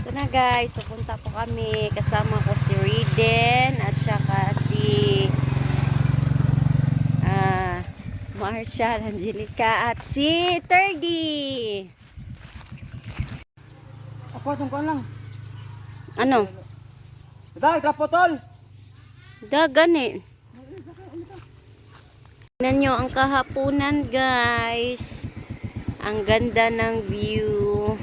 Ito na guys, pupunta po kami. Kasama ko si Riden at saka si Marshall, Angelica at si Terdy. Ako, tungkol lang. Ano? Dahil, kapotol! Dagan eh. Tingnan nyo ang kahapunan guys. Ang ganda ng view.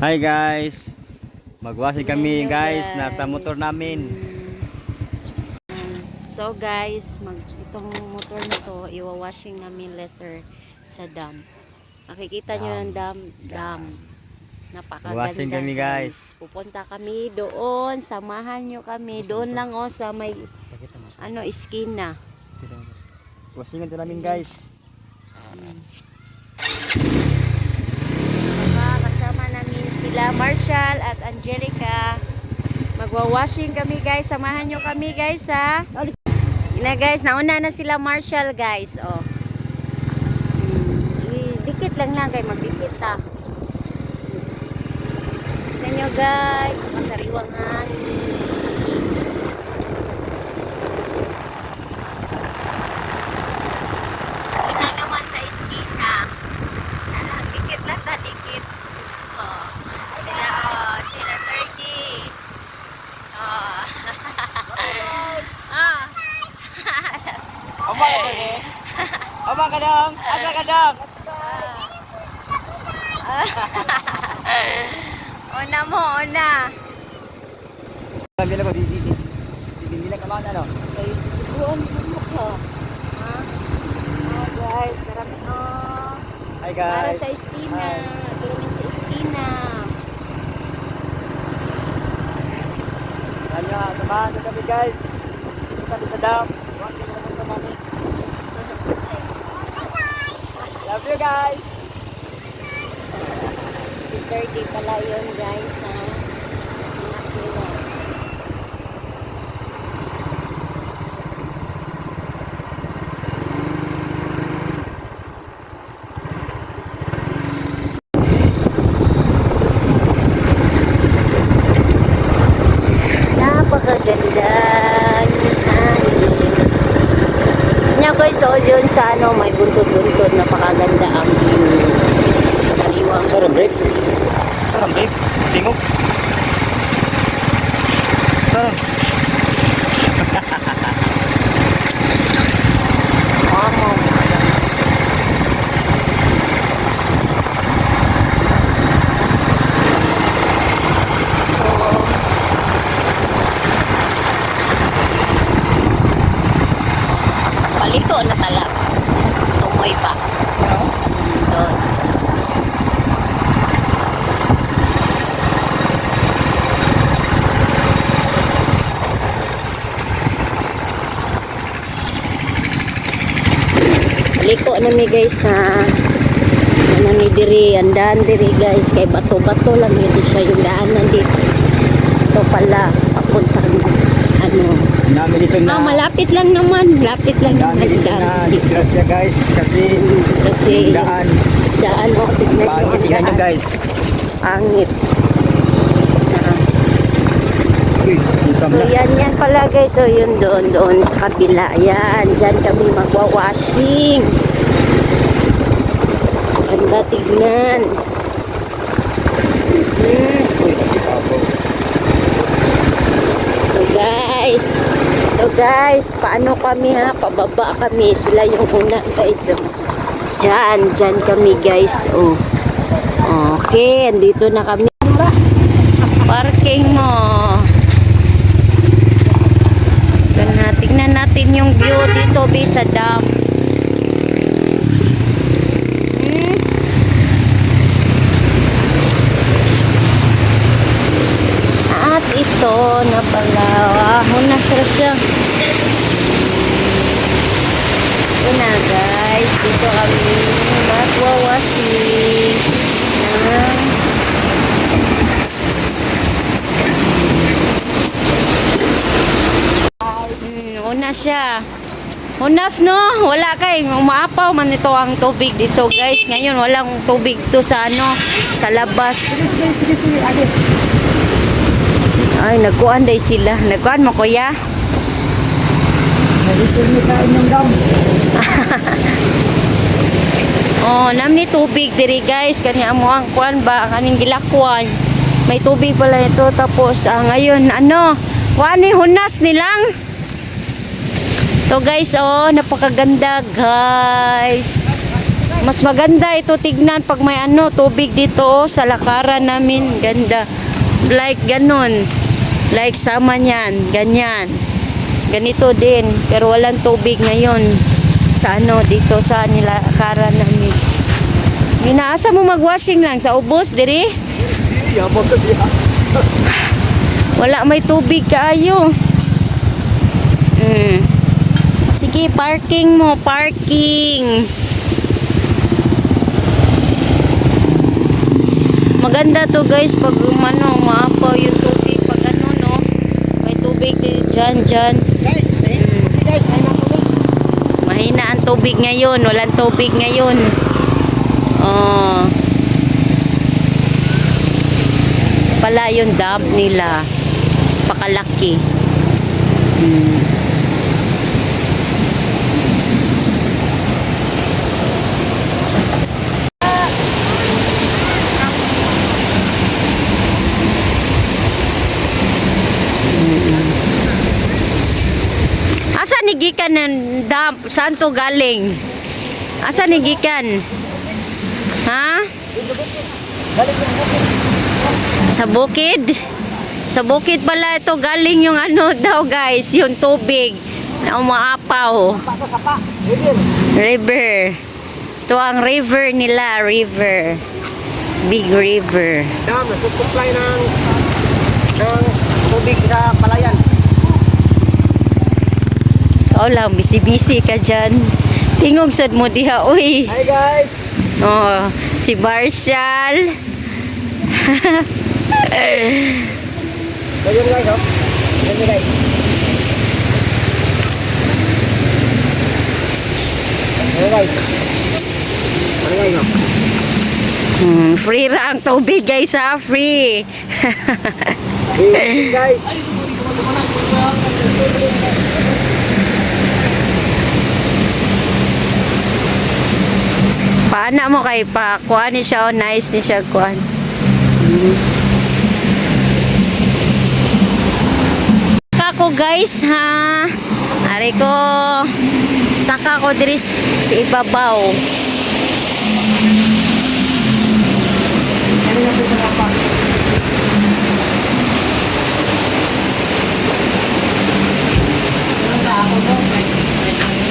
Hi guys! Magwashing kami Tingnan nyo, guys, nasa motor namin. So guys, itong motor na to, iwawashing namin later sa dam. Makikita nyo yung dam. Napakaganda Washing kami guys. Pupunta kami doon, samahan nyo kami. Doon lang o sa may iskina. Washingan din namin guys. Kasama namin sila Marshall at Angelica. Magwa-washing kami guys. Samahan nyo kami guys ha. Yun guys, nauna na sila Marshall guys. Oh. Dikit lang kay magdikit ta. Tignan nyo guys, masariwang hangin. Ito naman sa iskina. Dikit lang ta, dikit. Oh. Sila 30. Oh. Aba ka dong? Aba ka dong? Asa ka dong? Una mo, una. Bila ko, di ka mana no? Ay, buwan mo ka. Ha? Oh guys, marami. Hi Para guys! sa iskina. Hi. Tulungin sa iskina. Samahan nyo kami guys. Dito kami sa dam. Love you guys! Si 30 pala yun guys ha. Nakila. Napakaganda ng hangin. Nya guys, so yun sa may buntod-buntod, napakaganda ang view. Sariwang. Sarang break? Sarang break? Tingog? Sarang? Amo. So, palito na tala. Tumoy pa. Doon. Liko na mi guys sa mi diri, andan diri guys kay bato-bato lang ito siya yung daanan dito. Ito pala papuntang Namin dito na malapit lang naman, lapit lang naman namin dito na daan. disgrasya guys kasi Kasi daan tignan nyo ang tingnan nyo daan. guys. Pangit. Uy, So isang na. yan pala guys. So yun doon sa kabila. Yan, dyan kami magwa-washing. Ganda tignan. So guys, paano kami ha? Pababa kami. Sila yung una guys. So, dyan kami guys. Oh. Okay, andito na kami. Parking mo. Tingnan natin yung view dito sa dam. At ito na pala. Na siya. Ito na guys. Dito kami magwawashing. Una siya. Hunas no, wala kay umaapaw man ito ang tubig dito guys. Ngayon walang tubig to sa ano, sa labas. Sige, ate. Ay, nagkuan day sila. Nagkuan mo kuya? Nalitin niyo sa inyong dam. Oh, namni tubig diri guys. Kanya mo ang kuan ba kaning gilakwan. May tubig pala ito tapos ngayon ano, kuan ni hunas nilang. To guys, oh, napakaganda guys. Mas maganda ito tignan pag may ano, tubig dito oh, sa lakaran namin. Ganda. Like ganon. Like sama niyan. Ganyan. Ganito din. Pero walang tubig ngayon. Sa ano, dito sa nilakaran namin. Inaasa mo magwashing lang sa ubos, diri? Iya mo to diha. Wala may tubig kaayo. Sige, parking mo, parking. Maganda to guys pag ano, maapaw yung tubig pag ano no. May tubig dyan. Guys, guys, may tubig. Mahina ang tubig ngayon, walang tubig ngayon. Oh. Pala yung dam nila. Pakalaki. Asa ni gikan ng dam? Saan to galing? Asa ni gikan? Ha? Sa bukid? Sa bukid pala ito galing yung ano daw guys, yung tubig na umaapaw. Sapa. River. Ito ang river nila, river. Big river. Dam, nasusupply ng tubig sa palayan. Ikaw lang, busy-busy ka dyan. Tingog sad mo diha, uy. Hi guys. Oh, si Marshall. Ayun guys, oh. Ayun guys. Ayun guys. Ayun guys, oh. Free ra ang tubig guys ha, free. Ayun guys. Paana mo kay pa kuan ni siya, oh, nice ni siya kuan. Ako guys ha. Ari ko saka ko diri sa ibabaw.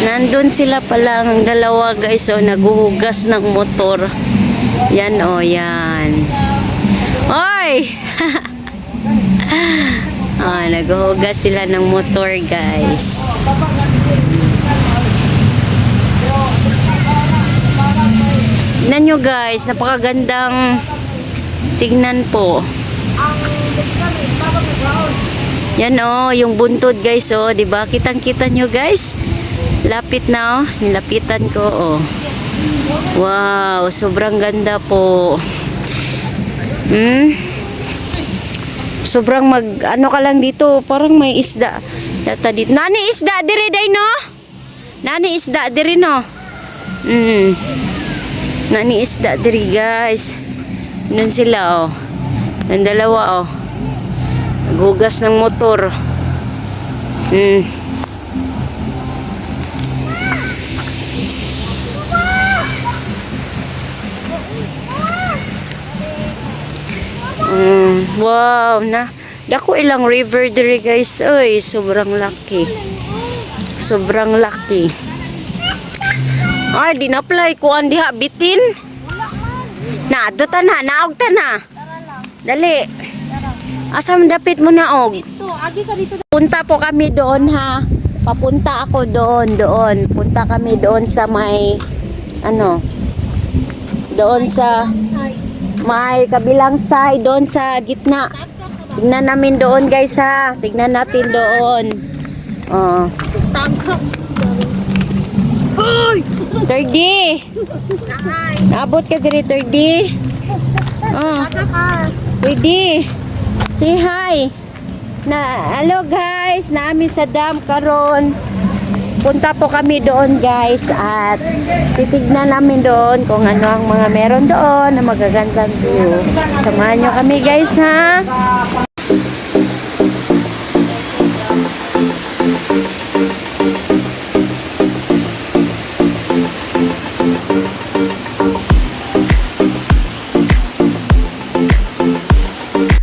Nandun sila pala ang dalawa guys, oh, naguhugas ng motor. Yan oh, yan. Oy! Naguhugas sila ng motor guys. Tignan nyo guys, napakagandang tignan po. Yan oh, yung buntod guys oh, 'di ba? Kitang-kita nyo guys. Lapit na oh, nilapitan ko oh. Wow, sobrang ganda po. Sobrang ano ka lang dito, parang may isda. Yata dito. Nani isda diri day no? Nani isda diri no? Nani isda diri guys. Nun sila oh. Ang dalawa oh. Naghugas ng motor. Wow, na dako ilang river diri guys. Oy, sobrang laki. Sobrang laki. Ay, din-apply ko ang diha bitin. Na, ato ta na, naog ta na. Dali. Asam dapit mo naog. Punta po kami doon ha. Papunta ako doon. Punta kami doon sa may ano? Doon sa may kabilang side, doon sa gitna. Tignan namin doon guys ha. Tignan natin doon. Oh. Thirdy. Naabot ka diri, Thirdy. Oh. Thirdy. Say hi. Hello guys, naami sa dam karon. Punta po kami doon guys at titignan namin doon kung ano ang mga meron doon na magagandang view. Samahan nyo kami guys ha.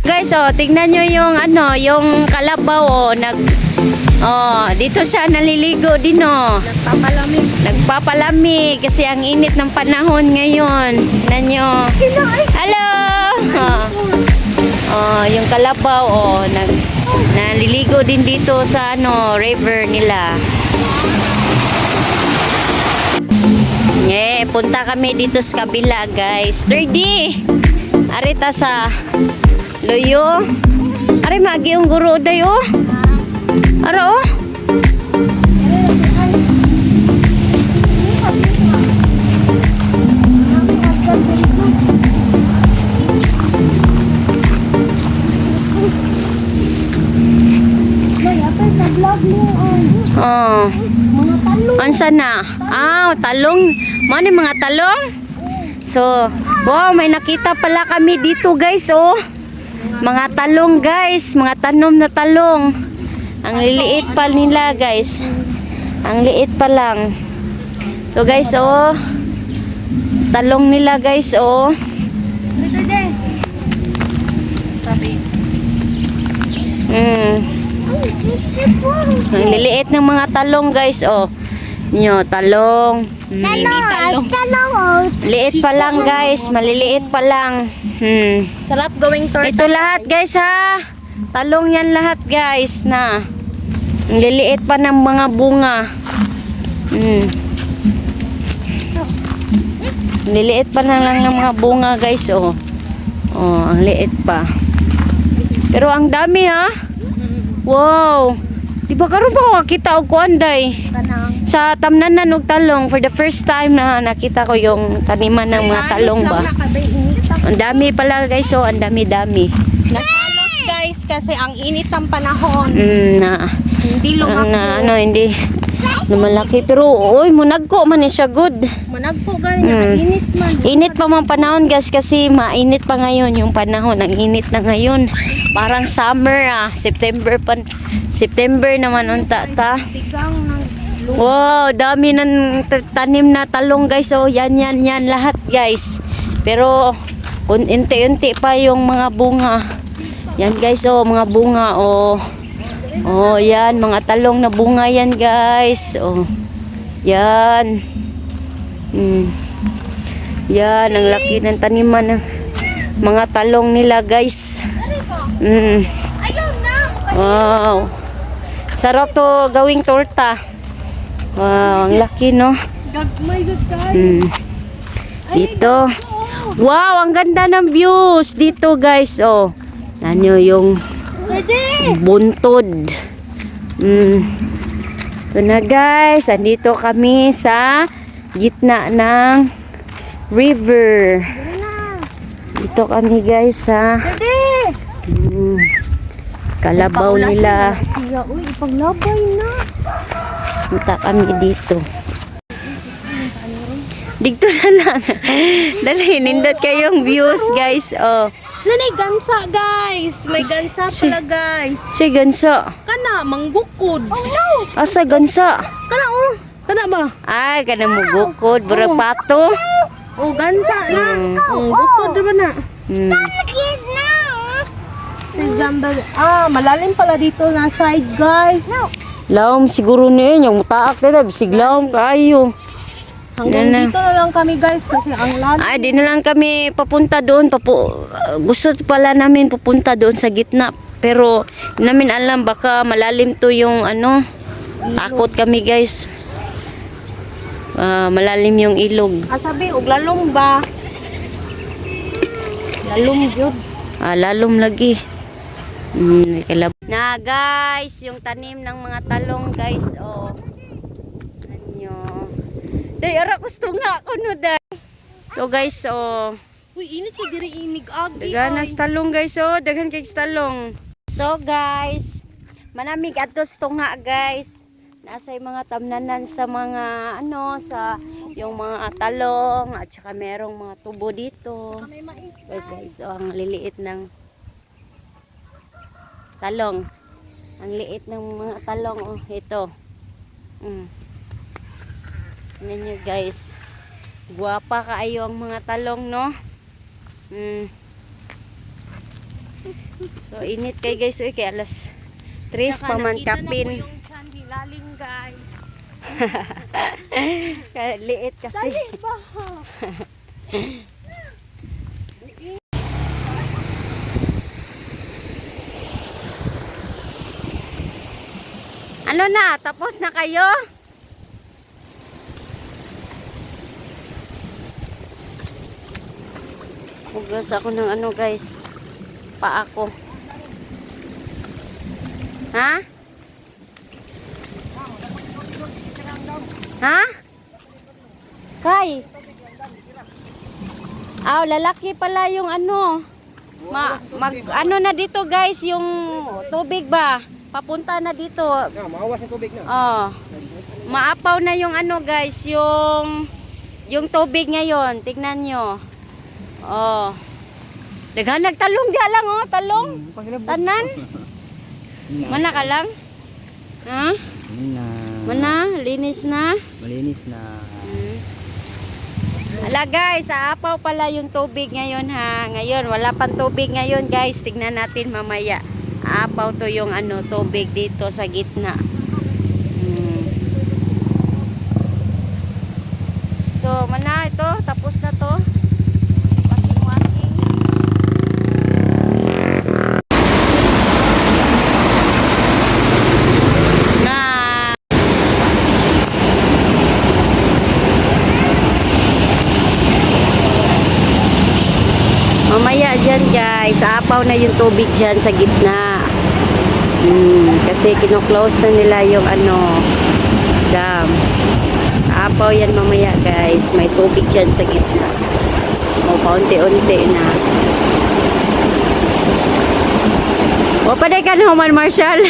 Guys, oh, tignan nyo yung ano, yung kalabaw oh, dito siya naliligo din oh. Nagpapalamig kasi ang init ng panahon ngayon. Tignan nyo. Hello. Yung kalabaw oh, naliligo din dito sa ano, river nila. Punta kami dito sa kabila guys. 3D. Arita sa Loyo. Ari magi yung guro dayo. Aro. Oh. Ansa na? Talong. Ano yung mga talong? So, wow, may nakita pala kami dito guys, oh. Mga talong guys, mga tanom na talong. Ang liliit pa nila guys. Ang liit pa lang. So guys, oh. Talong nila guys, oh. Ang liliit ng mga talong guys, oh. Nyo, talong. Liit pa lang guys, maliliit pa lang. Sarap gawing torta. Ito lahat guys ha. Talong yan lahat guys na. Ang liliit pa ng mga bunga. Liliit pa lang ng mga bunga guys oh. Oh, ang liit pa. Pero ang dami ha. Wow. Di ba karon ba kita og kuanday? Sa tamnanan og talong for the first time na nakita ko yung taniman ng mga talong ba. Ang dami pala guys, oh, ang dami-dami. Nasalos guys kasi ang init ng panahon. Hindi hindi malaki pero oy munagko man ni siya good. Managpo gani, init man. Init pa man panahon guys kasi mainit pa ngayon yung panahon, ang init na ngayon. Parang summer September naman unta ta. Wow, dami ng tanim na talong guys. Oh, yan lahat guys. Pero unti-unti pa yung mga bunga. Yan guys, oh, mga bunga oh. Oh, yan mga talong na bunga yan guys. Oh. Yan. Yan ang laki ng taniman ng mga talong nila guys. Wow. Sarap to gawing torta. Wow, ang laki no. Dito. Wow, ang ganda ng views dito guys. Oh. Nanyo yung buntod. Ito na guys, andito kami sa gitna ng river. Dito kami guys sa kalabaw nila. Punta kami dito. Dito na lang. Dali, nindot kayong views guys. Oh. Nanay gansa guys. May gansa pala guys. Si gansa. Kana manggukod. Oh no. Asa gansa? Kana oh. Kana ba? Ay, kana mo gukod, bro pato. Oh, gansa na. Gukod ba na? Malalim pala dito na side guys. Lawom siguro niya yung mutaak na bisiglaw kayo. Hanggang dito na lang kami guys kasi ang lalim. Ay, di na lang kami papunta doon. Gusto pala namin pupunta doon sa gitna. Pero, di namin alam baka malalim to yung ano. Takot kami guys. Malalim yung ilog. Sabi, og lalong ba? Lalong yun. Lalom lagi. Na guys, yung tanim ng mga talong guys. Oh. Anyo. Day, ara gusto nga ako no, day. So guys, oh. Uy, init kay diri inig agi. Daghan na talong guys, oh. Daghan kay talong. So guys, manamig atos to nga guys. Nasa yung mga tamnanan sa mga ano, sa yung mga talong at saka merong mga tubo dito. Well guys, oh, ang liliit ng talong. Ang liit ng mga talong, oh, ito. Tingnan nyo guys. Guwapa kaayo ang mga talong, no? So, init kay guys. Uy, kay alas 3 pa man kapin. Yung candy laling guys. Liit kasi. Ano na? Tapos na kayo? Hugas ako ng ano guys. Pa ako. Ha? Ha? Kay? Lalaki pala yung ano. Ano na dito guys, yung tubig ba? Papunta na dito. Maawas ng tubig na. Oh. Maapaw na yung ano guys, yung tubig ngayon. Tignan nyo. Oh. Daghan nagtalong dia lang, oh, talong. Tanan. Mana ka lang? Ha? Mana, linis na. Malinis na. Ala guys, aapaw pala yung tubig ngayon ha. Ngayon, wala pang tubig ngayon guys. Tignan natin mamaya. Aapaw to yung ano, tubig dito sa gitna. So, mana ito, tapos na to. Washing. Na mamaya dyan guys, aapaw na yung tubig dyan sa gitna. Kasi kino-close na nila yung ano, dam. Aapaw yan mamaya guys, may tubig dyan sa gitna. O, paunti-unti na. O, paday ka na human, Marshall.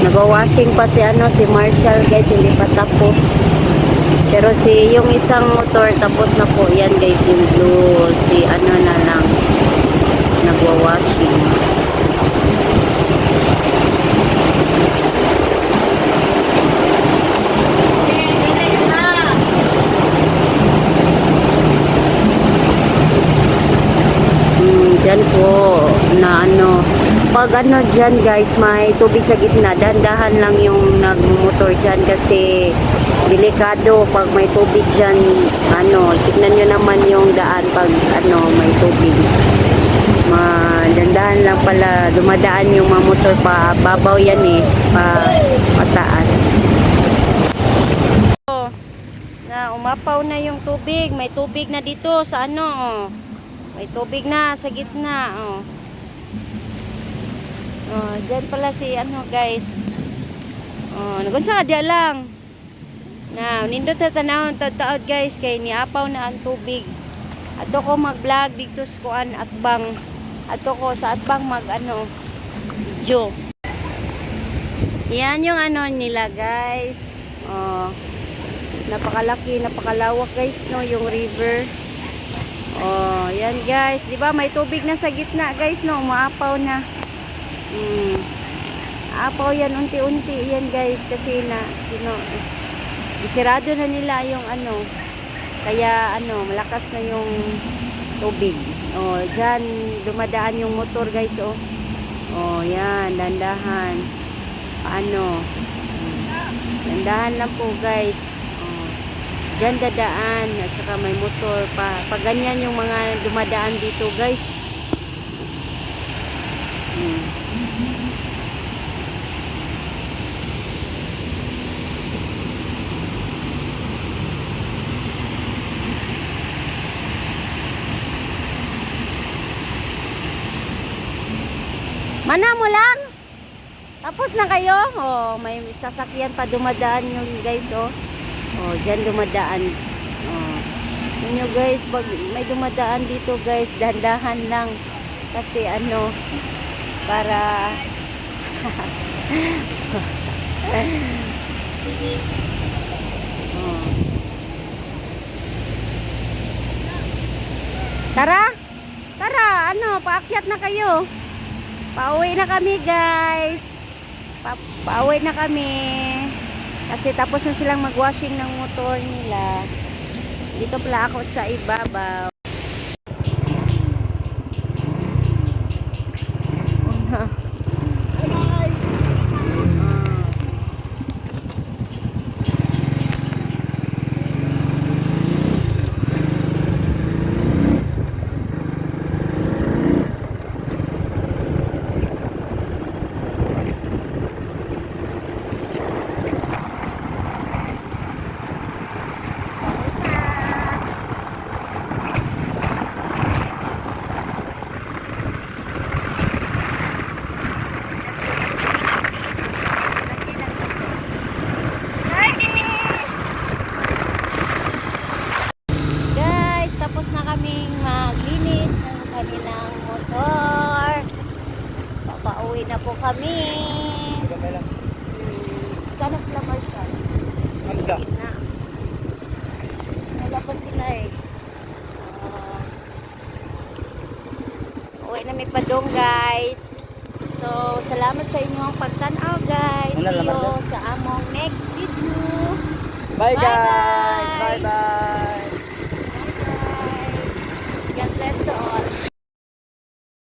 Nag-washing pa si ano, si Marshall guys, hindi pa tapos. Pero si yung isang motor tapos na po yan guys, yung blue, si ano na lang nagwa-washing. Dyan po na ano, pag ano dyan guys, may tubig sa gitna, dahan-dahan lang yung nagmumotor dyan kasi delikado pag may tubig dyan. Ano, tignan nyo naman yung daan pag ano, may tubig. Dahan-dahan lang pala dumadaan yung mga motor, pa babaw yan eh, pa pataas. Na umapaw na yung tubig, may tubig na dito sa ano, oh. May tubig na sa gitna, oh. Oh, dyan pala si ano guys. Oh, nagunsa dia lang. Na, nindot na tanawon taod guys kay niapaw na ang tubig. Ato ko mag-vlog dito sa kuan Atbang. Ato ko sa Atbang mag ano video. Yan yung ano nila guys. Oh. Napakalaki, napakalawak guys no yung river. Oh, yan guys, 'di ba? May tubig na sa gitna, guys, no, umaapaw na. Apaw yan unti-unti yan, guys, kasi na, isirado na nila yung ano, Kaya ano, malakas na yung tubig. Oh, diyan dumadaan yung motor, guys, oh. Oh, yan, dandahan. Paano? Dandahan lang po, guys. Oh, diyan dadaan at saka may motor pa. Pag ganyan yung mga dumadaan dito, guys. Mana mo lang? Tapos na kayo? Oh, may sasakyan pa dumadaan yung guys, oh. Oh, diyan dumadaan. Oh. Yun yung guys, pag may dumadaan dito, guys, dahan-dahan lang. Kasi ano, para oh. Tara! Tara, ano, paakyat na kayo. Pauwi na kami, guys. Pauwi na kami. Kasi tapos na silang magwashing ng motor nila. Dito pala ako sa ibabaw. Guys, tapos na kaming maglinis ng kanilang motor. Papauwi na po kami. Sana sila Marshall. Ano siya? Na. Wala pa sila eh. Uwi na may padong, guys. So, salamat sa inyong pagtanaw, guys. Ano See naman you yan? sa among next video. Bye, guys!